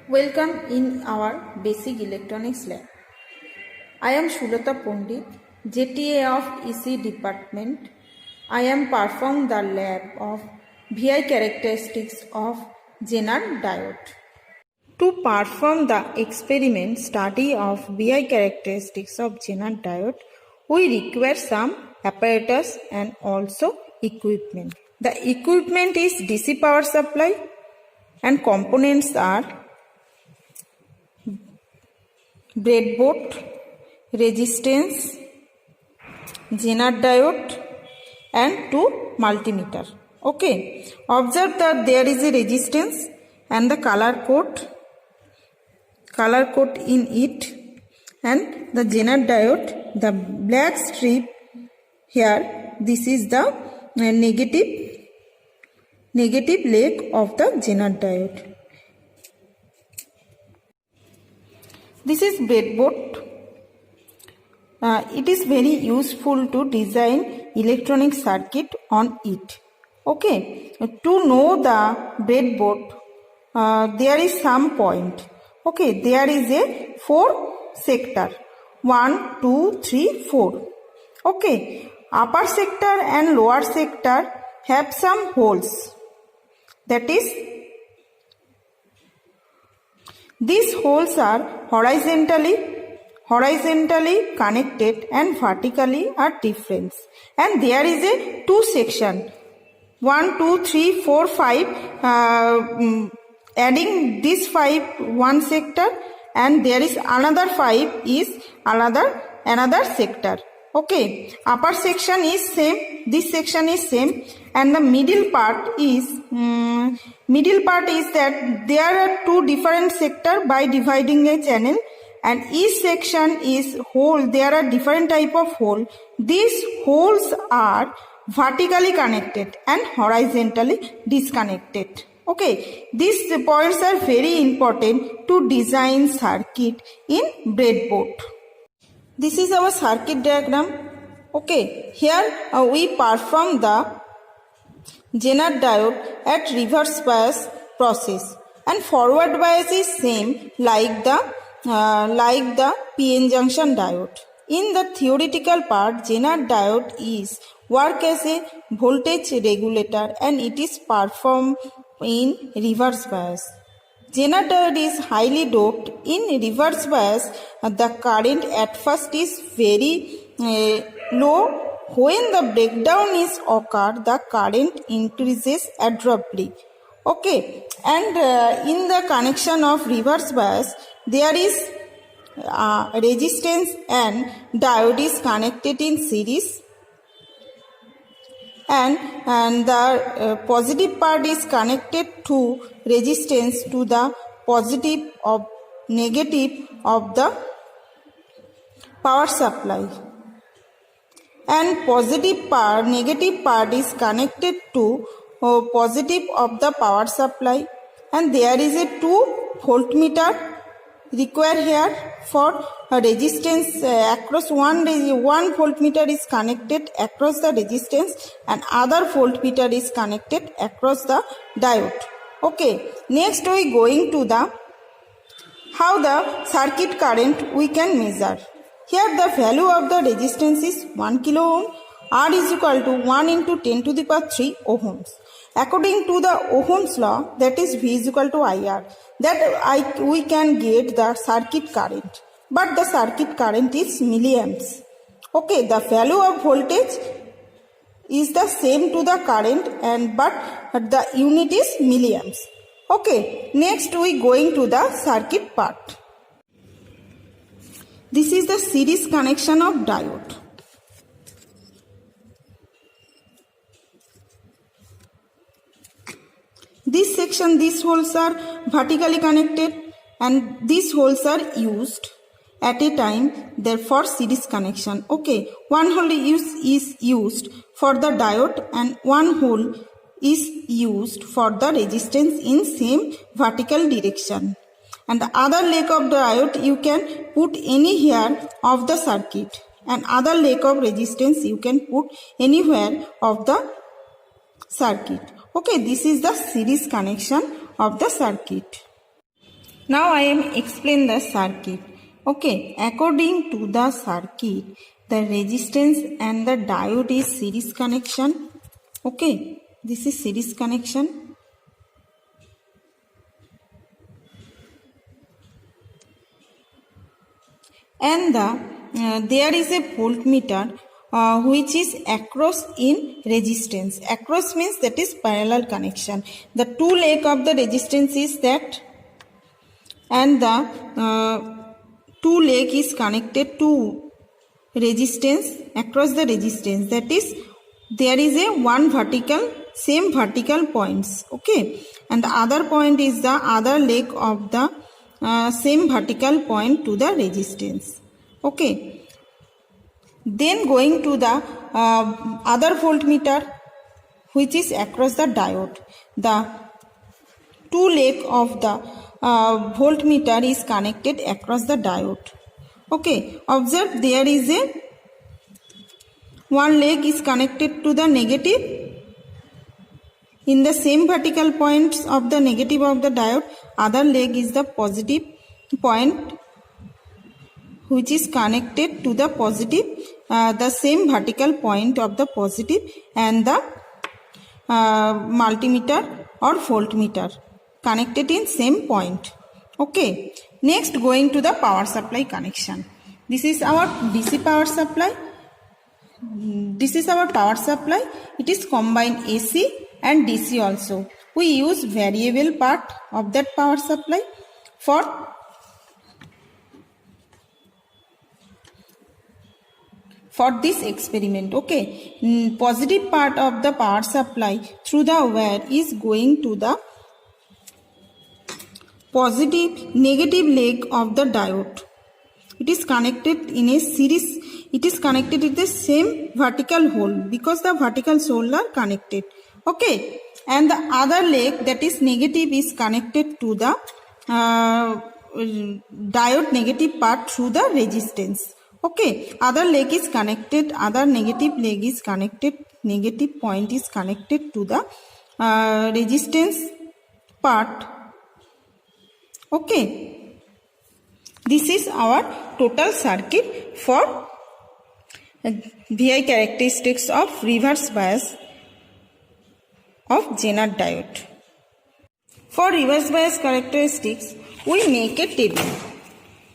Welcome in our basic electronics lab. I am Shulata Pandit, JTA of EC department. I am performing the lab of VI characteristics of Zener diode. To perform the experiment study of VI characteristics of Zener diode, we require some apparatus and also equipment. The equipment is DC power supply and components are breadboard, resistance, Zener diode and 2 multimeter. Okay, observe that there is a resistance and the color code in it, and the Zener diode, the black strip here, this is the negative leg of the Zener diode. This is breadboard. It is very useful to design electronic circuit on it. Okay, to know the breadboard, there is some point. Okay, there is a 4 sector, 1, 2, 3, 4. Okay, upper sector and lower sector have some holes. That is, these holes are horizontally connected and vertically are different. And there is a 2 section, 1, 2, 3, 4, 5. Adding this 5 one sector, and there is another 5 is another sector. Okay, upper section is same, this section is same, and the middle part is that there are 2 different sector by dividing a channel, and each section is hole. There are different type of hole. These holes are vertically connected and horizontally disconnected. Okay, these points are very important to design circuit in breadboard. This is our circuit diagram. Okay, here we perform the Zener diode at reverse bias process, and forward bias is same like the PN junction diode. In the theoretical part, Zener diode is work as a voltage regulator and it is performed in reverse bias. Zener diode is highly doped. In reverse bias, the current at first is very low. When the breakdown is occur, the current increases abruptly. Okay, and in the connection of reverse bias, there is resistance and diode is connected in series, and the positive part is connected to resistance to the positive of negative of the power supply, and negative part is connected to positive of the power supply, and there is a 2 voltmeter required here for a resistance across one voltmeter is connected across the resistance and other voltmeter is connected across the diode. Okay, next we going to the how the circuit current we can measure. Here the value of the resistance is 1 kilo ohm. R is equal to 1 into 10 to the power 3 ohms. According to the Ohm's law, that is V is equal to IR, that we can get the circuit current, but the circuit current is milliamps. Okay, the value of voltage is the same to the current, but the unit is milliamps. Okay, next we going to the circuit part. This is the series connection of diode. This section, these holes are vertically connected and these holes are used at a time, therefore series connection. Okay, one hole is used for the diode and one hole is used for the resistance in same vertical direction. And the other leg of the diode you can put any here of the circuit, and other leg of resistance you can put anywhere of the circuit. Okay, this is the series connection of the circuit. Now I am explain the circuit. Okay, according to the circuit, the resistance and the diode is series connection. Okay, this is series connection. And there is a voltmeter which is across in resistance. Across means that is parallel connection. The two leg of the resistance is that, and the two leg is connected to resistance across the resistance. That is, there is a one vertical, same vertical points. Okay, and the other point is the other leg of the same vertical point to the resistance. Okay, then going to the other voltmeter which is across the diode. The two leg of the voltmeter is connected across the diode. Okay, observe there is a one leg is connected to the negative in the same vertical points of the negative of the diode. Other leg is the positive point which is connected to the positive, the same vertical point of the positive, and the multimeter or voltmeter connected in same point. Okay, next going to the power supply connection. This is our DC power supply. This is our power supply. It is combined AC and DC also. We use variable part of that power supply for this experiment. Okay, positive part of the power supply through the wire is going to the positive negative leg of the diode. It is connected in a series. It is connected with the same vertical hole because the vertical hole are connected. Okay, and the other leg that is negative is connected to the diode negative part through the resistance. Okay, other leg is connected, other negative leg is connected, negative point is connected to the resistance part. Okay, this is our total circuit for VI characteristics of reverse bias of Zener diode. For reverse bias characteristics, we make a table.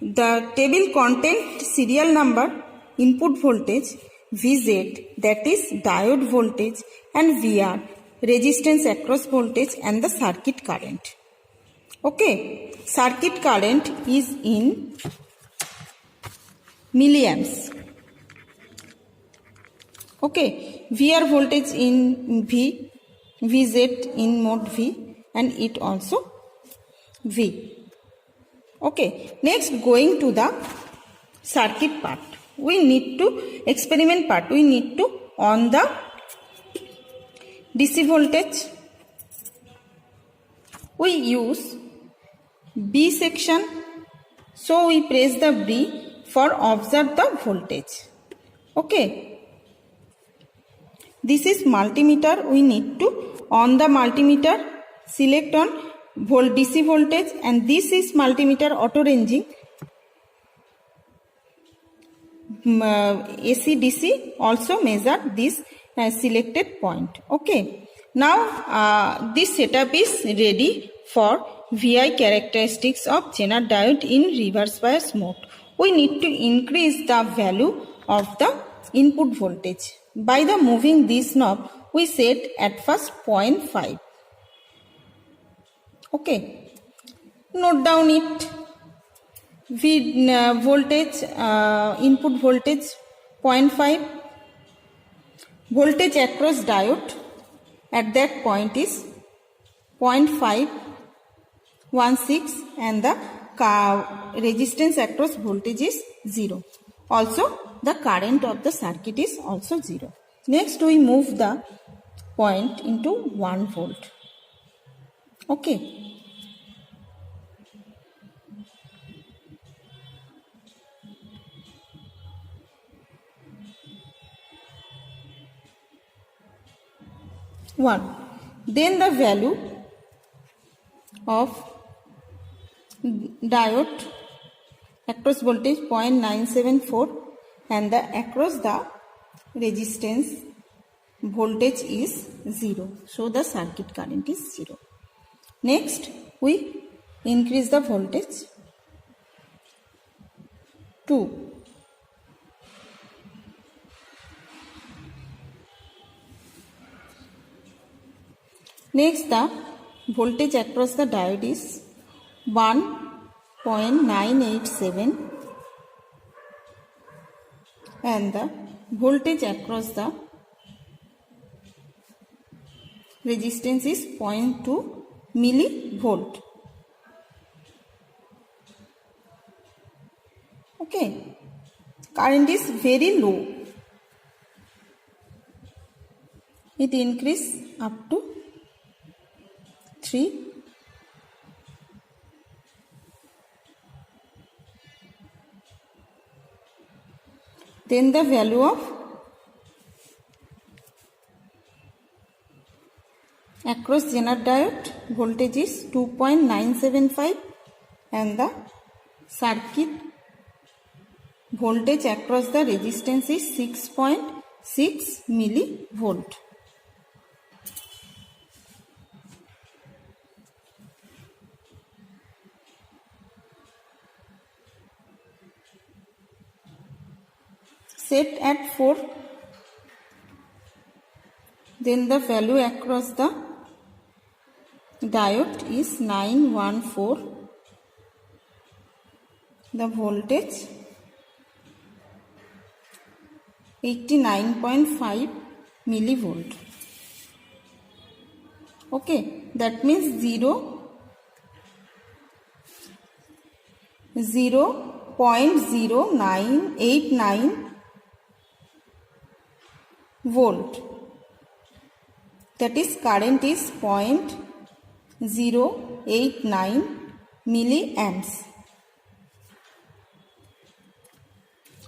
The table contains serial number, input voltage, Vz, that is diode voltage, and Vr, resistance across voltage, and the circuit current. Okay, circuit current is in milliamps. Okay, Vr voltage in V, Vz in mode V, and it also V. Okay, next going to the circuit part. We need to experiment part. We need to on the DC voltage. We use B section. So we press the B for observe the voltage. Okay. This is multimeter. We need to on the multimeter select on DC voltage, and this is multimeter auto ranging AC DC also measure this selected point. Okay, now this setup is ready for VI characteristics of Zener diode in reverse bias mode. We need to increase the value of the input voltage. By the moving this knob, we set at first 0.5. Okay, note down it. Voltage, input voltage 0.5. Voltage across diode at that point is 0.516, and the resistance across voltage is 0. Also, the current of the circuit is also 0. Next, we move the point into 1 volt. Okay. Then the value of diode across voltage 0.974 and the across the resistance voltage is 0. So the circuit current is 0. Next we increase the voltage to 2. Next the voltage across the diode is 1.987 and the voltage across the resistance is 0.2 millivolt. Okay, current is very low. It increase up to 3. Then the value of across Zener diode voltage is 2.975 and the circuit voltage across the resistance is 6.6 millivolt. Set at 4. Then the value across the diode is 914. The voltage 89.5 millivolt. Okay, that means 0.0989 volt. That is current is 0.089 milliamps.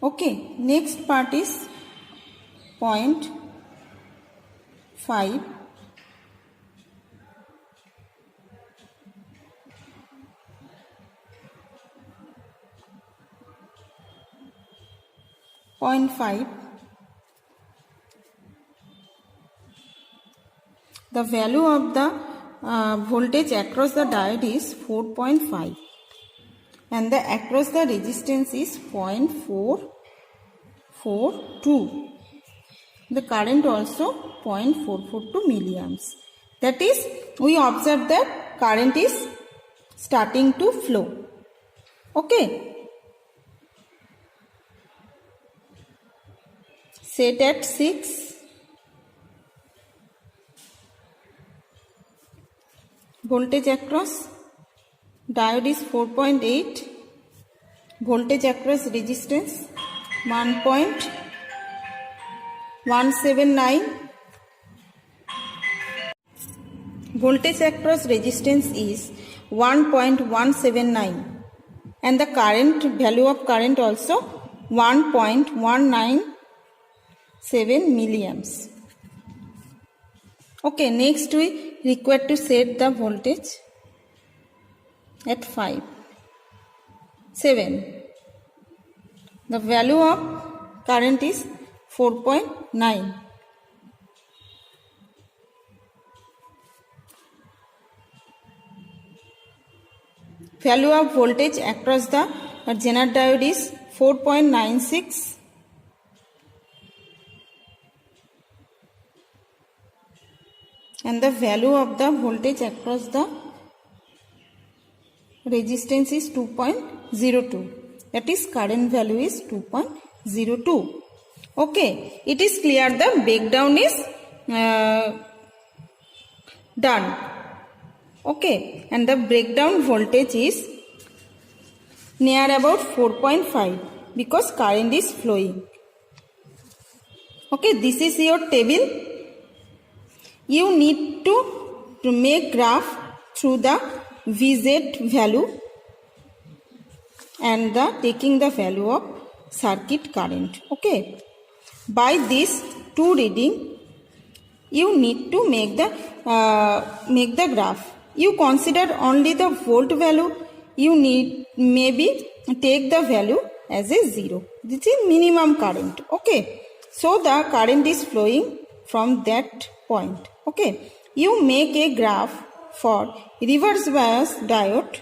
Okay, next part is 0.5. The value of the voltage across the diode is 4.5 and the across the resistance is 0.442. The current also 0.442 milliamps. That is, we observe that current is starting to flow. Okay. Set at 6. Voltage across diode is 4.8. Voltage across resistance 1.179. Voltage across resistance is 1.179 and the current value of current also 1.197 milliamps. Okay, next we require to set the voltage at 7. The value of current is 4.9. Value of voltage across the Zener diode is 4.96. And the value of the voltage across the resistance is 2.02. That is, current value is 2.02. Okay, it is clear the breakdown is done. Okay, and the breakdown voltage is near about 4.5 because current is flowing. Okay, this is your table. You need to make graph through the Vz value and the taking the value of circuit current. Okay, by this two reading you need to make the graph. You consider only the volt value you need maybe take the value as a 0. This is minimum current. Okay, so the current is flowing from that point. Okay, you make a graph for reverse bias diode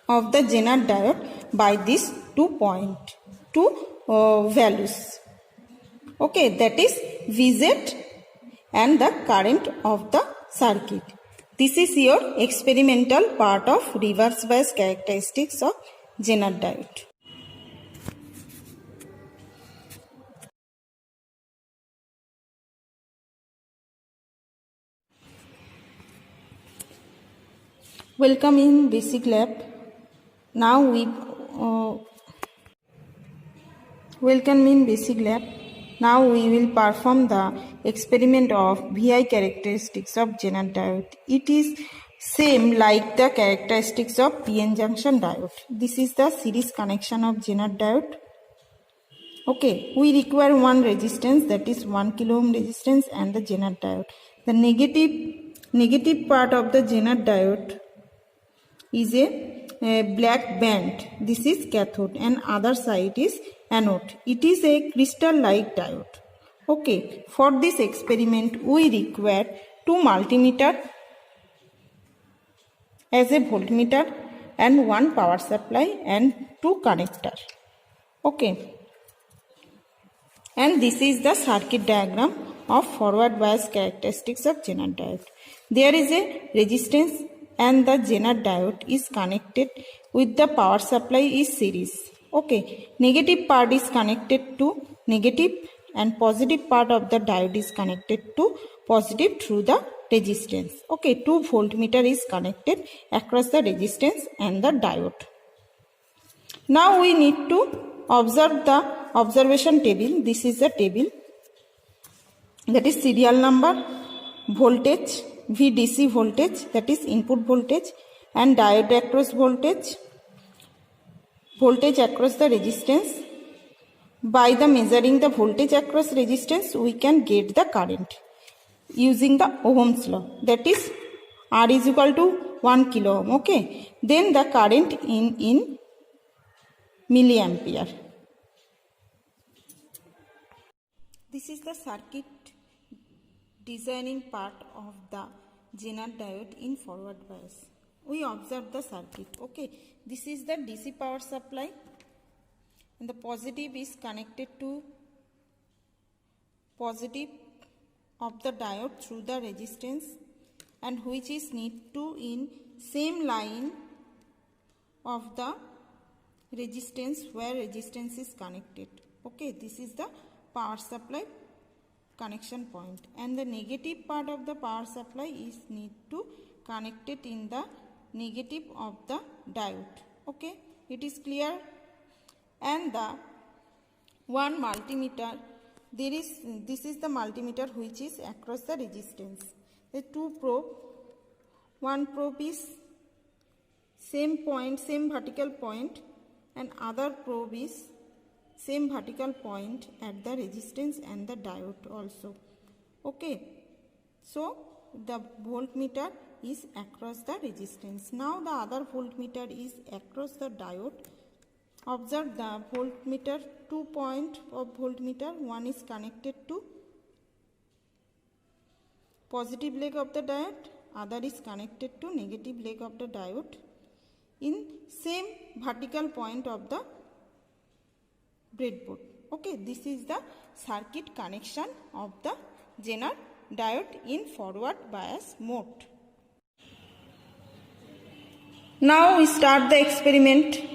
of the Zener diode by these 2 values. Okay, that is Vz and the current of the circuit. This is your experimental part of reverse bias characteristics of Zener diode. Welcome in basic lab. Now we will perform the experiment of VI characteristics of Zener diode. It is same like the characteristics of PN junction diode. This is the series connection of Zener diode. Okay, we require one resistance, that is 1 kilo ohm resistance, and the Zener diode. The negative part of the Zener diode is a black band. This is cathode and other side is anode. It is a crystal-like diode. Okay, for this experiment we require 2 multimeter as a voltmeter and 1 power supply and 2 connector. Okay, and this is the circuit diagram of forward bias characteristics of Zener diode. There is a resistance and the Zener diode is connected with the power supply is series. Okay, negative part is connected to negative and positive part of the diode is connected to positive through the resistance. Okay, 2 voltmeter is connected across the resistance and the diode. Now we need to observe the observation table. This is the table, that is serial number, voltage, VDC voltage, that is input voltage, and diode across voltage across the resistance. By the measuring the voltage across resistance, we can get the current using the Ohm's law, that is R is equal to 1 kilo ohm. Okay, then the current in milliampere. This is the circuit designing part of the Zener diode in forward bias. We observe the circuit. Okay, this is the DC power supply and the positive is connected to positive of the diode through the resistance, and which is need to in same line of the resistance where resistance is connected. Okay, this is the power supply connection point, and the negative part of the power supply is need to connect it in the negative of the diode. Okay, it is clear. And the one multimeter, this is the multimeter which is across the resistance. The 2 probe, one probe is same point, same vertical point, and other probe is same vertical point at the resistance and the diode also. Okay, so the voltmeter is across the resistance. Now the other voltmeter is across the diode. Observe the voltmeter, 2 point of voltmeter, one is connected to positive leg of the diode, other is connected to negative leg of the diode in same vertical point of the breadboard. Okay, this is the circuit connection of the Zener diode in forward bias mode. Now we start the experiment.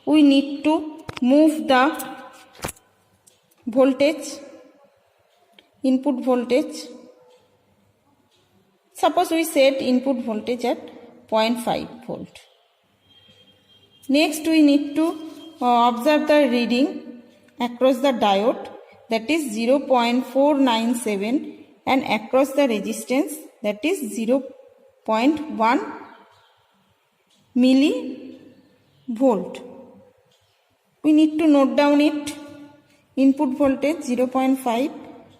We need to move the voltage, input voltage. Suppose we set input voltage at 0.5 volt. Next we need to observe the reading across the diode, that is 0.497, and across the resistance, that is 0.1 millivolt. We need to note down it. Input voltage 0.5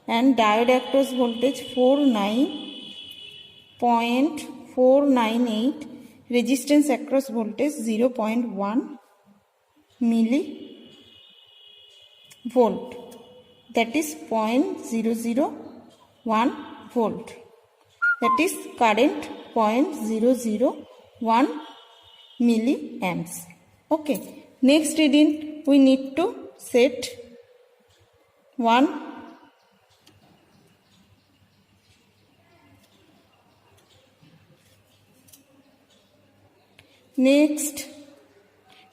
and diode across voltage 49.498, resistance across voltage 0.1 millivolt, that is 0.001 volt, that is current 0.001 milliamps. Okay, next reading we need to set 1. Next,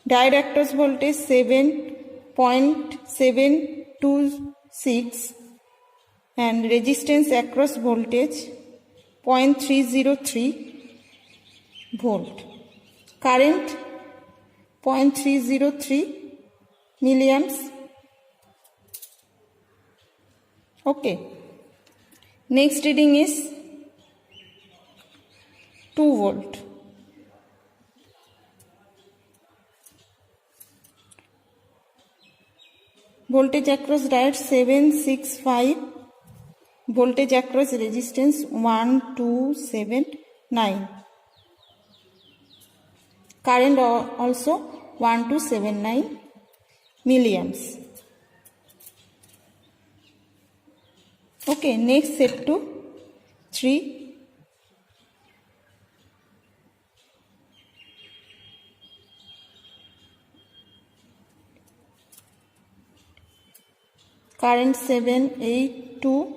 diode across voltage 7.726 and resistance across voltage 0.303 volt. Current 0.303 milliamps. Okay. Next reading is 2 volt. Voltage across diode 765. Voltage across resistance 1279. Current also 1279 milliamps. Okay, next set to 3. Current 782.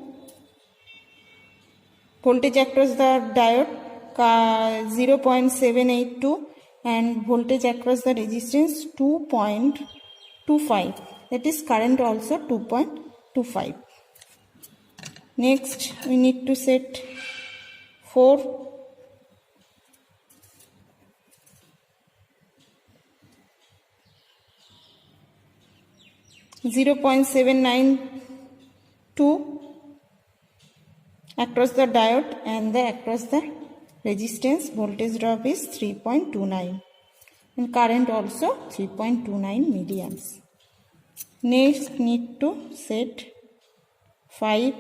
Voltage across the diode 0.782 and voltage across the resistance 2.25, that is current also 2.25. Next we need to set 4. (0.792) across the diode and across the resistance voltage drop is 3.29 and current also 3.29 milliamps. Next need to set 5.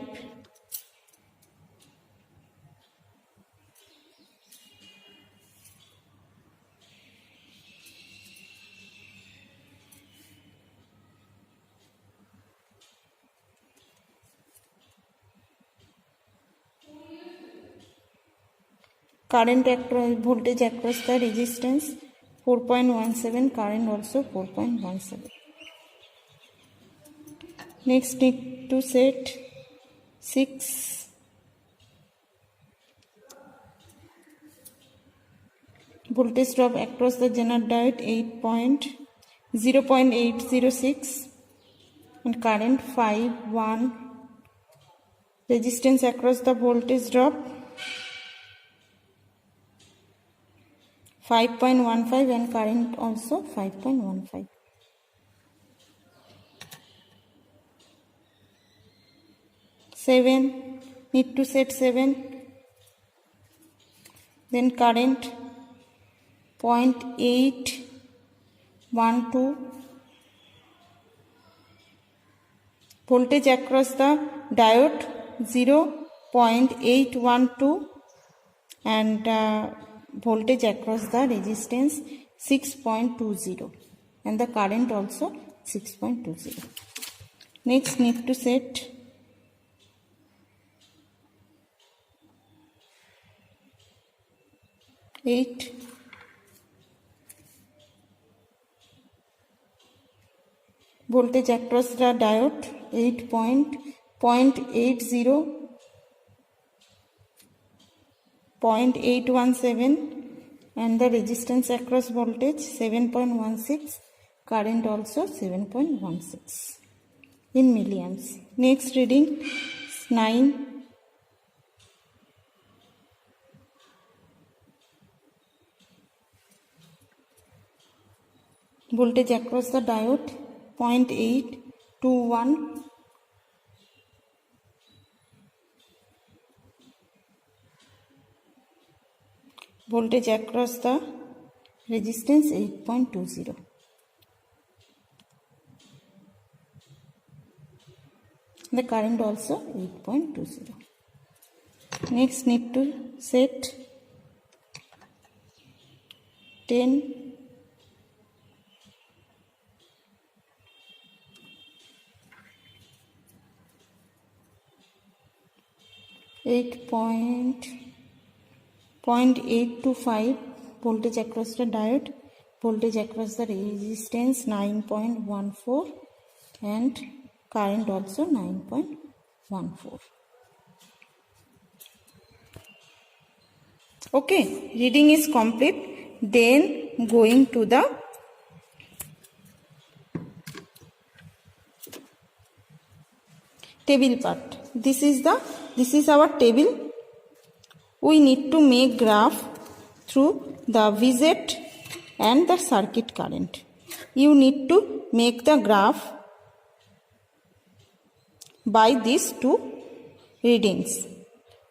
Current across voltage across the resistance 4.17, current also 4.17. Next need to set 6. Voltage drop across the Zener diode 0.806 and current 5.1. Resistance across the voltage drop 5.15 and current also 5.15. Need to set 7. Then current 0.812. Voltage across the diode 0.812 and voltage across the resistance 6.20 and the current also 6.20. Next need to set 8. Voltage across the diode 0.817 and the resistance across voltage 7.16, current also 7.16 in milliamps. Next reading 9. Voltage across the diode 0.821. Voltage across the resistance 8.20. The current also 8.20. Next need to set 10, 8.825 voltage across the diode, voltage across the resistance 9.14 and current also 9.14. Okay, reading is complete. Then going to the table part. This is our table. We need to make graph through the VZ and the circuit current. You need to make the graph by these two readings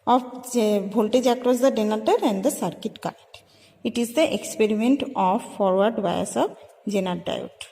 of voltage across the generator and the circuit current. It is the experiment of forward bias of Zener diode.